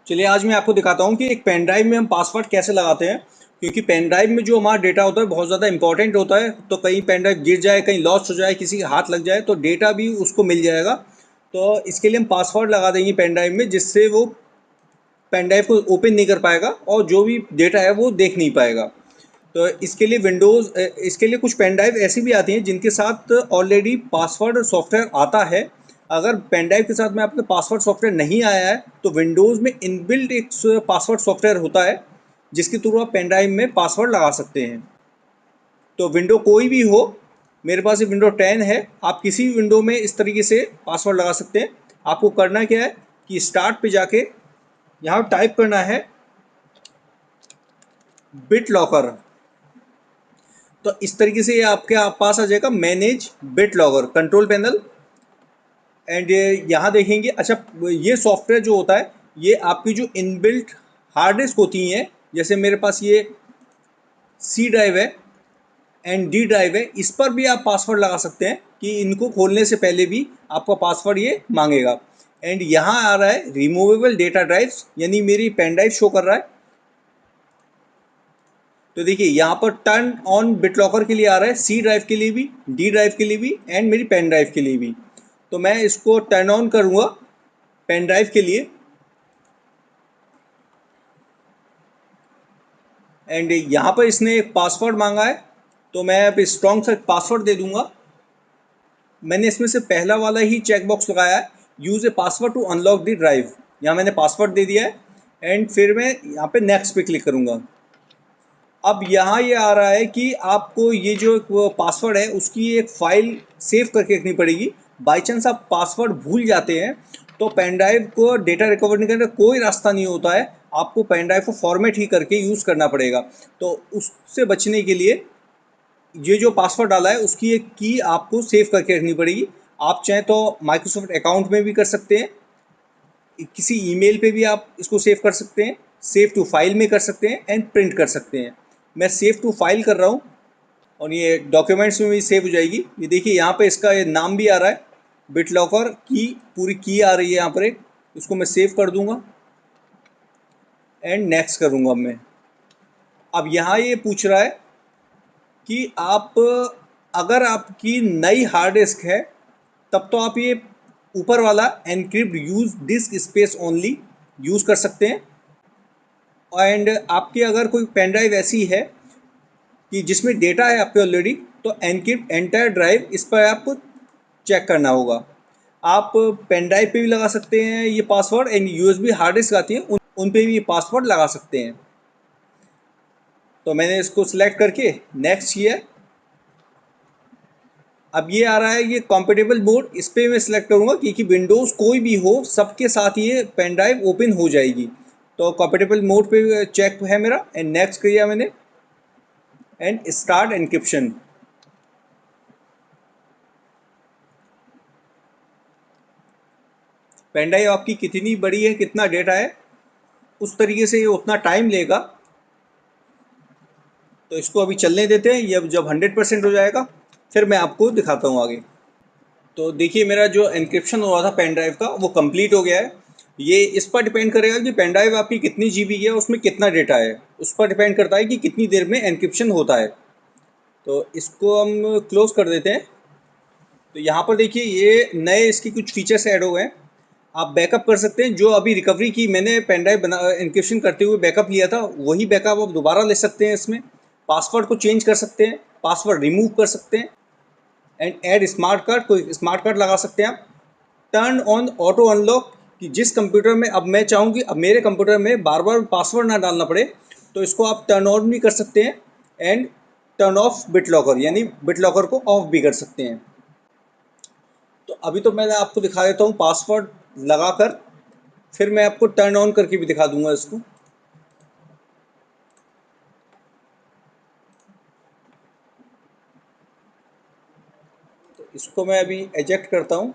चलिए आज मैं आपको दिखाता हूँ कि एक पेन ड्राइव में हम पासवर्ड कैसे लगाते हैं। क्योंकि पेन ड्राइव में जो हमारा डेटा होता है बहुत ज़्यादा इंपॉर्टेंट होता है। तो कहीं पेन ड्राइव गिर जाए, कहीं लॉस्ट हो जाए, किसी के हाथ लग जाए तो डेटा भी उसको मिल जाएगा। तो इसके लिए हम पासवर्ड लगा देंगे पेन ड्राइव में, जिससे वो पेन ड्राइव को ओपन नहीं कर पाएगा और जो भी डेटा है वो देख नहीं पाएगा। तो इसके लिए इसके लिए कुछ पेन ड्राइव ऐसी भी आती हैं जिनके साथ ऑलरेडी पासवर्ड सॉफ्टवेयर आता है। अगर पेन ड्राइव के साथ में आपके पासवर्ड सॉफ्टवेयर नहीं आया है तो विंडोज़ में इनबिल्ट एक पासवर्ड सॉफ्टवेयर होता है जिसके थ्रू आप पेन ड्राइव में पासवर्ड लगा सकते हैं। तो विंडो कोई भी हो, मेरे पास ये विंडो 10 है, आप किसी भी विंडो में इस तरीके से पासवर्ड लगा सकते हैं। आपको करना क्या है कि स्टार्ट पे जाके यहाँ टाइप करना है बिट लॉकर। तो इस तरीके से ये आपके पास आ जाएगा manage bit logger control panel. And यहाँ देखेंगे, अच्छा ये सॉफ्टवेयर जो होता है ये आपकी जो इनबिल्ट हार्ड डिस्क होती हैं, जैसे मेरे पास ये सी ड्राइव है एंड डी ड्राइव है, इस पर भी आप पासवर्ड लगा सकते हैं कि इनको खोलने से पहले भी आपका पासवर्ड ये मांगेगा। एंड यहाँ आ रहा है रिमूवेबल डेटा ड्राइव्स, यानी मेरी पेन ड्राइव शो कर रहा है। तो देखिए यहाँ पर टर्न ऑन बिट लॉकर के लिए आ रहा है, सी ड्राइव के लिए भी, डी ड्राइव के लिए भी एंड मेरी पेन ड्राइव के लिए भी। तो मैं इसको टर्न ऑन करूँगा पेन ड्राइव के लिए। एंड यहाँ पर इसने एक पासवर्ड मांगा है, तो मैं अब स्ट्रॉन्ग सा पासवर्ड दे दूंगा। मैंने इसमें से पहला वाला ही चेक बॉक्स लगाया है, use a password to unlock the drive. यहाँ मैंने पासवर्ड दे दिया है एंड फिर मैं यहाँ पे नेक्स्ट पे क्लिक करूँगा। अब यहाँ ये आ रहा है कि आपको ये जो पासवर्ड है उसकी एक फ़ाइल सेव करके रखनी पड़ेगी। बाई चांस आप पासवर्ड भूल जाते हैं तो पेन ड्राइव को डेटा रिकवर करने का कोई रास्ता नहीं होता है, आपको पेन ड्राइव को फॉर्मेट ही करके यूज़ करना पड़ेगा। तो उससे बचने के लिए ये जो पासवर्ड डाला है उसकी एक की आपको सेव करके रखनी पड़ेगी। आप चाहें तो माइक्रोसॉफ्ट अकाउंट में भी कर सकते हैं, किसी ईमेल पे भी आप इसको सेव कर सकते हैं, सेव टू फाइल में कर सकते हैं एंड प्रिंट कर सकते हैं। मैं सेव टू फाइल कर रहा हूँ और ये डॉक्यूमेंट्स में भी सेव हो जाएगी। ये देखिए यहाँ पे इसका ये नाम भी आ रहा है, बिट लॉकर की पूरी की आ रही है यहाँ पर एक। इसको मैं सेव कर दूंगा एंड नेक्स्ट करूँगा मैं। अब यहाँ ये पूछ रहा है कि आप, अगर आपकी नई हार्ड डिस्क है तब तो आप ये ऊपर वाला encrypt use disc space only use कर सकते हैं। एंड आपकी अगर कोई पेन ड्राइव ऐसी है कि जिसमें डेटा है आपके ऑलरेडी, तो एनक्रिप्ट एंटायर ड्राइव, इस पर आपको चेक करना होगा। आप पेन ड्राइव पे भी लगा सकते हैं ये password and USB hard disk आती हैं उन पे भी ये पासवर्ड लगा सकते हैं। तो मैंने इसको सिलेक्ट करके नेक्स्ट किया। अब ये आ रहा है ये कॉम्पेटेबल मोड, इस पर मैं सिलेक्ट करूँगा क्योंकि विंडोज़ कोई भी हो सबके साथ ये पेन ड्राइव ओपन हो जाएगी। तो कॉम्पेटेबल मोड पे चेक है मेरा एंड नेक्स्ट किया मैंने and start encryption. Pen drive आपकी कितनी बड़ी है, कितना डेटा है, उस तरीके से ये उतना टाइम लेगा। तो इसको अभी चलने देते हैं, ये जब 100% हो जाएगा फिर मैं आपको दिखाता हूँ आगे। तो देखिए मेरा जो एनक्रिप्शन हो रहा था पेन ड्राइव का वो कंप्लीट हो गया है। ये इस पर डिपेंड करेगा कि पेन ड्राइव आपकी कितनी जीबी की है, उसमें कितना डेटा है, उस पर डिपेंड करता है कि कितनी देर में एनक्रिप्शन होता है। तो इसको हम क्लोज कर देते हैं। तो यहाँ पर देखिए ये नए इसके कुछ फीचर्स ऐड हो गए हैं। आप बैकअप कर सकते हैं, जो अभी रिकवरी की मैंने पेन ड्राइव बना एनक्रिप्शन करते हुए बैकअप लिया था वही बैकअप आप दोबारा ले सकते हैं इसमें। पासवर्ड को चेंज कर सकते हैं, पासवर्ड रिमूव कर सकते हैं एंड ऐड स्मार्ट कार्ड, कोई स्मार्ट कार्ड लगा सकते हैं आप। टर्न ऑन ऑटो अनलॉक, कि जिस कंप्यूटर में अब मैं चाहूँ कि अब मेरे कंप्यूटर में बार बार पासवर्ड ना डालना पड़े तो इसको आप टर्न ऑन भी कर सकते हैं। And turn off bit locker, यानी बिट लॉकर को ऑफ भी कर सकते हैं। तो अभी तो मैं आपको दिखा देता हूँ पासवर्ड लगाकर, फिर मैं आपको टर्न ऑन करके भी दिखा दूंगा इसको। तो इसको मैं अभी एजेक्ट करता हूँ।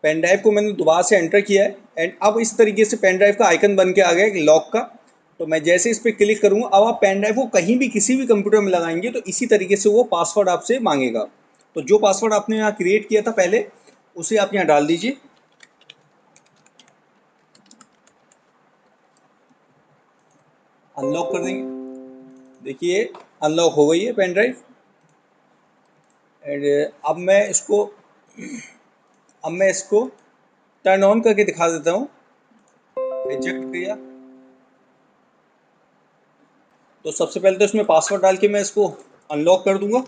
पेन ड्राइव को मैंने दोबारा से एंटर किया है एंड अब इस तरीके से पेन ड्राइव का आइकन बन के आ गया है लॉक का। तो मैं जैसे इस पर क्लिक करूँगा, अब आप पेन ड्राइव को कहीं भी किसी भी कंप्यूटर में लगाएंगे तो इसी तरीके से वो पासवर्ड आपसे मांगेगा। तो जो पासवर्ड आपने यहाँ क्रिएट किया था पहले, उसे आप यहाँ डाल दीजिए। अनलॉक कर देंगे। देखिए अनलॉक हो गई है पेन ड्राइव। एंड अब मैं इसको टर्न ऑन करके दिखा देता हूँ। रिजेक्ट किया तो सबसे पहले तो इसमें पासवर्ड डाल के मैं इसको अनलॉक कर दूंगा।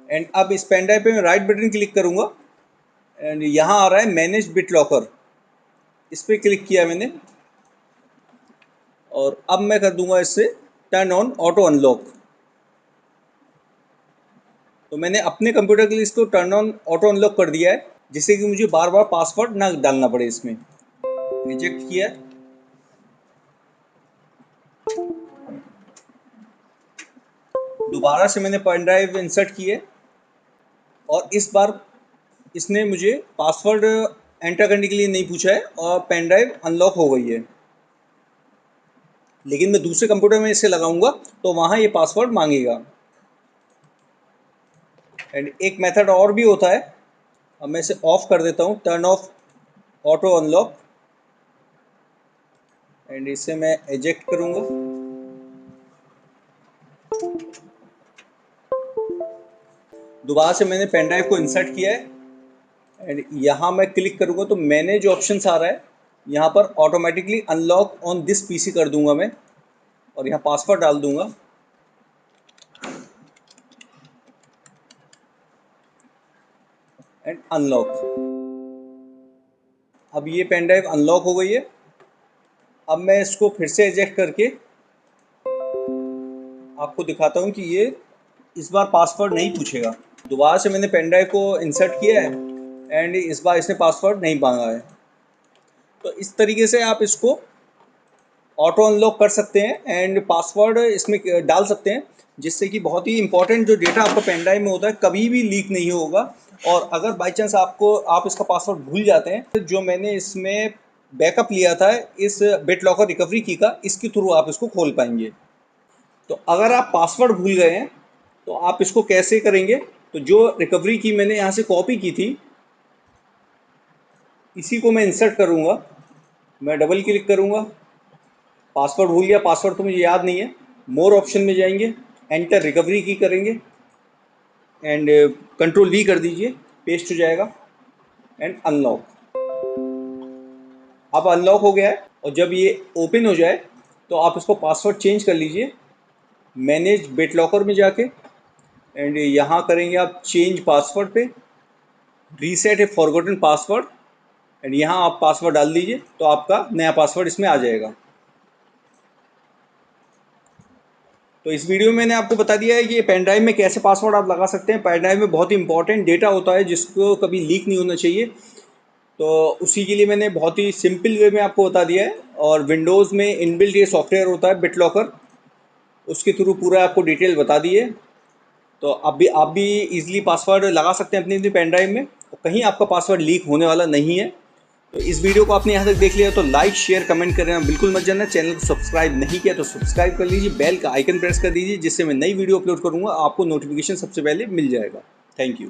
एंड अब इस पेन ड्राइव पे मैं राइट बटन क्लिक करूंगा एंड यहाँ आ रहा है मैनेज बिट लॉकर, इस पर क्लिक किया मैंने और अब मैं कर दूंगा इससे टर्न ऑन ऑटो अनलॉक। तो मैंने अपने कंप्यूटर के लिए इसको टर्न ऑन ऑटो अनलॉक कर दिया है, जिससे कि मुझे बार बार पासवर्ड ना डालना पड़े इसमें। रिजेक्ट किया। दोबारा से मैंने पेन ड्राइव इंसर्ट किए और इस बार इसने मुझे पासवर्ड एंटर करने के लिए नहीं पूछा है और पेन ड्राइव अनलॉक हो गई है। लेकिन मैं दूसरे कंप्यूटर में इसे लगाऊंगा तो वहाँ ये पासवर्ड मांगेगा। एंड एक मेथड और भी होता है, अब मैं इसे ऑफ कर देता हूँ, turn off auto unlock. And इसे मैं एजेक्ट करूँगा। दोबारा से मैंने पेन ड्राइव को इंसर्ट किया है एंड यहाँ मैं क्लिक करूँगा तो मैंने जो ऑप्शन आ रहा है यहाँ पर automatically unlock on this PC कर दूंगा मैं और यहाँ पासवर्ड डाल दूंगा। And unlock. अब ये पेन ड्राइव अनलॉक हो गई है। अब मैं इसको फिर से एजेक्ट करके आपको दिखाता हूँ कि ये इस बार पासवर्ड नहीं पूछेगा। दोबारा से मैंने पेन ड्राइव को इंसर्ट किया है एंड इस बार इसने पासवर्ड नहीं मांगा है। तो इस तरीके से आप इसको ऑटो अनलॉक कर सकते हैं एंड पासवर्ड इसमें डाल सकते हैं, जिससे कि बहुत ही इंपॉर्टेंट जो डेटा आपका पेन ड्राइव में होता है कभी भी लीक नहीं होगा। और अगर बाई चांस आप इसका पासवर्ड भूल जाते हैं, जो मैंने इसमें बैकअप लिया था इस बिट लॉकर रिकवरी की का, इसके थ्रू आप इसको खोल पाएंगे। तो अगर आप पासवर्ड भूल गए हैं तो आप इसको कैसे करेंगे, तो जो रिकवरी की मैंने यहाँ से कॉपी की थी इसी को मैं इंसर्ट करूँगा। मैं डबल क्लिक करूँगा। पासवर्ड भूल गया, पासवर्ड तो मुझे याद नहीं है। मोर ऑप्शन में जाएंगे, एंटर रिकवरी की करेंगे एंड कंट्रोल वी कर दीजिए, पेस्ट हो जाएगा एंड अनलॉक। अब अनलॉक हो गया है और जब ये ओपन हो जाए तो आप इसको पासवर्ड चेंज कर लीजिए मैनेज बिट लॉकर में जाके एंड यहाँ करेंगे आप चेंज पासवर्ड पे, reset A forgotten password and यहाँ आप पासवर्ड डाल दीजिए तो आपका नया पासवर्ड इसमें आ जाएगा। तो इस वीडियो में मैंने आपको बता दिया है कि पेन ड्राइव में कैसे पासवर्ड आप लगा सकते हैं। पेन ड्राइव में बहुत ही इंपॉर्टेंट डेटा होता है जिसको कभी लीक नहीं होना चाहिए, तो उसी के लिए मैंने बहुत ही सिंपल वे में आपको बता दिया है। और विंडोज़ में इनबिल्ट ये सॉफ्टवेयर होता है बिट लॉकर, उसके थ्रू पूरा आपको डिटेल बता दी है। तो आप भी इजीली पासवर्ड लगा सकते हैं अपनी अपनी पेन ड्राइव में, तो कहीं आपका पासवर्ड लीक होने वाला नहीं है। तो इस वीडियो को आपने यहाँ तक देख लिया तो लाइक शेयर कमेंट करना बिल्कुल मत जाना। चैनल को सब्सक्राइब नहीं किया तो सब्सक्राइब कर लीजिए, बेल का आइकन प्रेस कर दीजिए, जिससे मैं नई वीडियो अपलोड करूँगा आपको नोटिफिकेशन सबसे पहले मिल जाएगा। Thank you.